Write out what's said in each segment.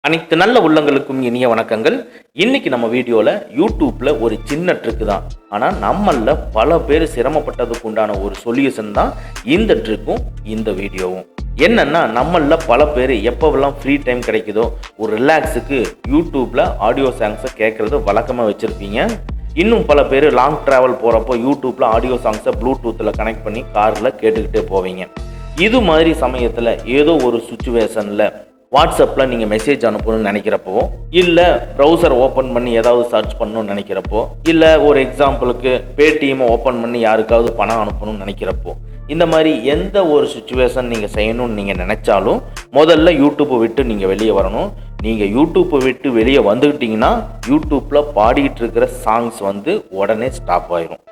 அனைத்து நல்ல உள்ளங்களுக்கும் இனிய வணக்கங்கள். இன்னைக்கு நம்ம வீடியோல யூடியூப்ல ஒரு சின்ன ட்ரிக் தான். ஆனா நம்மள பல பேர் சிரமப்பட்டதுக்கு உண்டான ஒரு சொல்யூஷன் தான் இந்த ட்ரிக்கும் இந்த வீடியோவும். என்னன்னா நம்மள பல பேர் எப்பவெல்லாம் ஃப்ரீ டைம் கிடைக்குதோ ஒரு ரிலாக்ஸுக்கு யூடியூப்ல ஆடியோ சாங்ஸை கேட்கறது வழக்கமாக வச்சிருப்பீங்க. இன்னும் பல பேர் லாங் டிராவல் போகிறப்போ யூடியூப்ல ஆடியோ சாங்ஸை ப்ளூடூத்தில் கனெக்ட் பண்ணி காரில் கேட்டுக்கிட்டே போவீங்க. இது மாதிரி சமயத்தில் ஏதோ ஒரு சுச்சுவேஷனில் வாட்ஸ்அப்பில் நீங்கள் மெசேஜ் அனுப்பணும்னு நினைக்கிறப்போ, இல்லை ப்ரௌசர் ஓப்பன் பண்ணி ஏதாவது சர்ச் பண்ணணும்னு நினைக்கிறப்போ, இல்லை ஒரு எக்ஸாம்பிளுக்கு பேடிஎம்மை ஓப்பன் பண்ணி யாருக்காவது பணம் அனுப்பணும்னு நினைக்கிறப்போ, இந்த மாதிரி எந்த ஒரு சுச்சுவேஷன் நீங்கள் செய்யணும்னு நீங்கள் நினச்சாலும் முதல்ல யூடியூப்பை விட்டு நீங்கள் வெளியே வரணும். நீங்கள் யூடியூப்பை விட்டு வெளியே வந்துக்கிட்டிங்கன்னா யூடியூப்பில் பாடிக்கிட்டு இருக்கிற சாங்ஸ் உடனே ஸ்டாப் ஆயிரும்.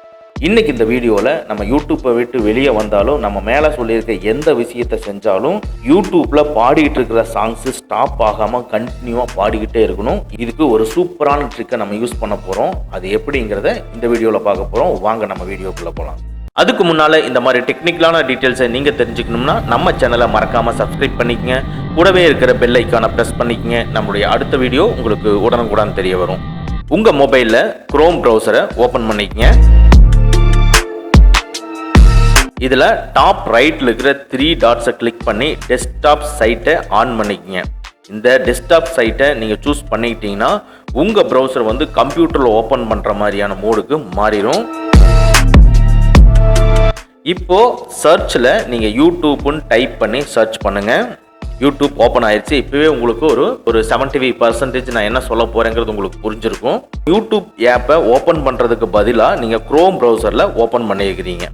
இன்றைக்கி இந்த வீடியோவில் நம்ம யூடியூப்பை விட்டு வெளியே வந்தாலும் நம்ம மேலே சொல்லியிருக்க எந்த விஷயத்தை செஞ்சாலும் யூடியூப்பில் பாடிக்கிட்டு இருக்கிற சாங்ஸு ஸ்டாப் ஆகாமல் கண்டினியூவாக பாடிக்கிட்டே இருக்கணும். இதுக்கு ஒரு சூப்பரான ட்ரிக்கை நம்ம யூஸ் பண்ண போகிறோம். அது எப்படிங்கிறத இந்த வீடியோவில் பார்க்க போகிறோம். வாங்க நம்ம வீடியோக்குள்ளே போகலாம். அதுக்கு முன்னால் இந்த மாதிரி டெக்னிக்கலான டீட்டெயில்ஸை நீங்கள் தெரிஞ்சுக்கணும்னா நம்ம சேனலை மறக்காமல் சப்ஸ்கிரைப் பண்ணிக்கங்க. கூடவே இருக்கிற பெல் ஐக்கானை ப்ரெஸ் பண்ணிக்கங்க. நம்மளுடைய அடுத்த வீடியோ உங்களுக்கு உடனுக்குடன் தெரிய வரும். உங்கள் மொபைலில் குரோம் ப்ரௌசரை ஓப்பன் பண்ணிக்கங்க. இதில் டாப் ரைட்டில் இருக்கிற 3 டாட்ஸை கிளிக் பண்ணி டெஸ்க்டாப் சைட்டை ஆன் பண்ணிக்கங்க. இந்த டெஸ்க்டாப் சைட்டை நீங்கள் சூஸ் பண்ணிக்கிட்டீங்கன்னா உங்கள் ப்ரௌசர் கம்ப்யூட்டரில் ஓப்பன் பண்ணுற மாதிரியான மோடுக்கு மாறிடும். இப்போது சர்ச்சில் நீங்கள் யூடியூப்னு டைப் பண்ணி சர்ச் பண்ணுங்கள். யூடியூப் ஓப்பன் ஆயிடுச்சு. இப்போவே உங்களுக்கு ஒரு 75% நான் என்ன சொல்ல போகிறேங்கிறது உங்களுக்கு புரிஞ்சிருக்கும். யூடியூப் ஆப்பை ஓப்பன் பண்ணுறதுக்கு பதிலாக நீங்கள் குரோம் ப்ரௌசரில் ஓப்பன் பண்ணியிருக்கிறீங்க.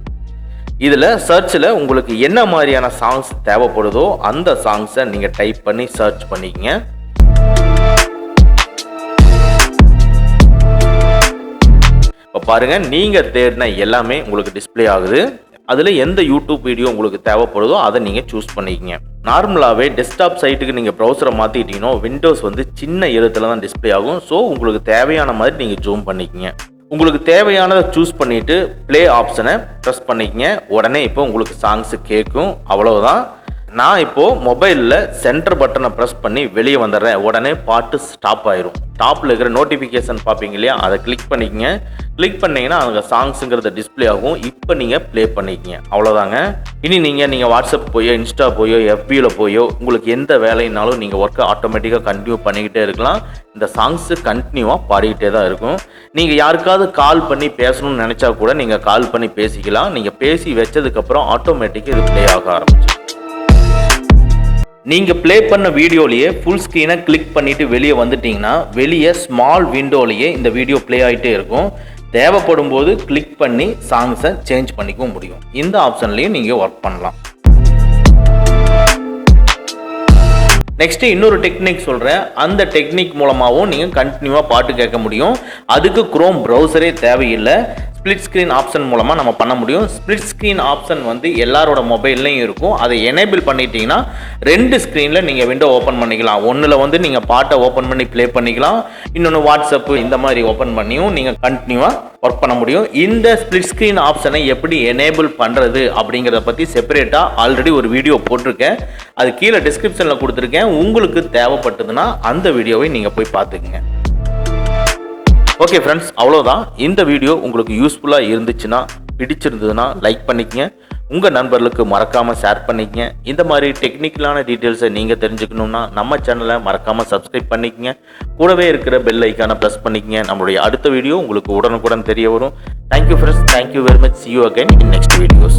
இதில் சர்ச்சில் உங்களுக்கு என்ன மாதிரியான சாங்ஸ் தேவைப்படுதோ அந்த சாங்ஸை நீங்கள் டைப் பண்ணி சர்ச் பண்ணிக்கங்க. இப்போ பாருங்கள், நீங்கள் தேடின எல்லாமே உங்களுக்கு டிஸ்பிளே ஆகுது. அதில் எந்த யூடியூப் வீடியோ உங்களுக்கு தேவைப்படுதோ அதை நீங்கள் சூஸ் பண்ணிக்கங்க. நார்மலாகவே டெஸ்க்டாப் சைட்டுக்கு நீங்கள் ப்ரௌசரை மாற்றிக்கிட்டீங்கன்னா விண்டோஸ் சின்ன எழுத்தில் தான் டிஸ்பிளே ஆகும். ஸோ உங்களுக்கு தேவையான மாதிரி நீங்கள் ஜூம் பண்ணிக்கங்க. உங்களுக்கு தேவையானதை சூஸ் பண்ணிவிட்டு ப்ளே ஆப்ஷனை ப்ரெஸ் பண்ணிக்கங்க. உடனே இப்போ உங்களுக்கு சாங்ஸு கேட்கும். அவ்வளோதான். நான் இப்போது மொபைலில் சென்டர் பட்டனை ப்ரெஸ் பண்ணி வெளியே வந்துடுறேன். உடனே பாட்டு ஸ்டாப் ஆயிரும். டாப்பில் இருக்கிற நோட்டிஃபிகேஷன் பார்ப்பீங்க இல்லையா, அதை கிளிக் பண்ணிக்கங்க. கிளிக் பண்ணிங்கன்னா அங்கே சாங்ஸுங்கிறத டிஸ்பிளே ஆகும். இப்போ நீங்கள் ப்ளே பண்ணிக்கங்க. அவ்வளோதாங்க. இனி நீங்கள் வாட்ஸ்அப் போயோ இன்ஸ்டா போயோ எஃபியில் போயோ உங்களுக்கு எந்த வேலைனாலும் நீங்கள் ஒர்க்கை ஆட்டோமேட்டிக்காக கண்டினியூ பண்ணிக்கிட்டே இருக்கலாம். இந்த சாங்ஸு கண்டினியூவாக பாடிக்கிட்டே தான் இருக்கும். நீங்கள் யாருக்காவது கால் பண்ணி பேசணும்னு நினச்சா கூட நீங்கள் கால் பண்ணி பேசிக்கலாம். நீங்கள் பேசி வச்சதுக்கப்புறம் ஆட்டோமேட்டிக்காக இது ப்ளே ஆக ஆரம்பிச்சு. நீங்கள் ப்ளே பண்ண வீடியோலேயே ஃபுல் ஸ்க்ரீனை கிளிக் பண்ணிவிட்டு வெளியே வந்துட்டிங்கன்னா வெளியே ஸ்மால் விண்டோலேயே இந்த வீடியோ ப்ளே ஆகிட்டே இருக்கும். தேவைப்படும் போது கிளிக் பண்ணி சாங்ஸை சேஞ்ச் பண்ணிக்கவும் முடியும். இந்த ஆப்ஷன்லேயும் நீங்கள் ஒர்க் பண்ணலாம். நெக்ஸ்ட்டு இன்னொரு டெக்னிக் சொல்கிறேன். அந்த டெக்னிக் மூலமாகவும் நீங்கள் கண்டினியூவாக பாட்டு கேட்க முடியும். அதுக்கு குரோம் ப்ரௌசரே தேவையில்லை. ஸ்ப்ளிட் ஸ்க்ரீன் ஆப்ஷன் மூலமாக நம்ம பண்ண முடியும். ஸ்ப்ளிட் ஸ்க்ரீன் ஆப்ஷன் எல்லாரோட மொபைல்லையும் இருக்கும். அதை எனேபிள் பண்ணிட்டீங்கன்னா 2 ஸ்க்ரீனில் நீங்கள் விண்டோ ஓப்பன் பண்ணிக்கலாம். ஒன்றில் நீங்கள் பாட்டை ஓப்பன் பண்ணி ப்ளே பண்ணிக்கலாம். இன்னொன்று வாட்ஸ்அப்பு இந்த மாதிரி ஓப்பன் பண்ணியும் நீங்கள் கண்டினியூவாக ஒர்க் பண்ண முடியும். இந்த ஸ்ப்ளிட் ஸ்க்ரீன் ஆப்ஷனை எப்படி எனேபிள் பண்ணுறது அப்படிங்கிறத பற்றி செப்பரேட்டாக ஆல்ரெடி ஒரு வீடியோ போட்டிருக்கேன். அது கீழே டிஸ்கிரிப்ஷனில் கொடுத்துருக்கேன். உங்களுக்கு தேவைப்பட்டதுன்னா அந்த வீடியோவை நீங்கள் போய் பார்த்துக்குங்க. ஓகே ஃப்ரெண்ட்ஸ், அவ்வளோதான். இந்த வீடியோ உங்களுக்கு யூஸ்ஃபுல்லாக இருந்துச்சுன்னா, பிடிச்சிருந்ததுன்னா லைக் பண்ணிக்கங்க. உங்கள் நண்பர்களுக்கு மறக்காமல் ஷேர் பண்ணிக்கங்க. இந்த மாதிரி டெக்னிக்கலான டீட்டெயில்ஸை நீங்கள் தெரிஞ்சுக்கணுன்னா நம்ம சேனலை மறக்காமல் சப்ஸ்கிரைப் பண்ணிக்கங்க. கூடவே இருக்கிற பெல் ஐக்கானை ப்ரெஸ் பண்ணிக்கங்க. நம்மளுடைய அடுத்த வீடியோ உங்களுக்கு உடனுக்குடன் தெரிய வரும். Thank you friends. Thank you very much. See you again in next videos.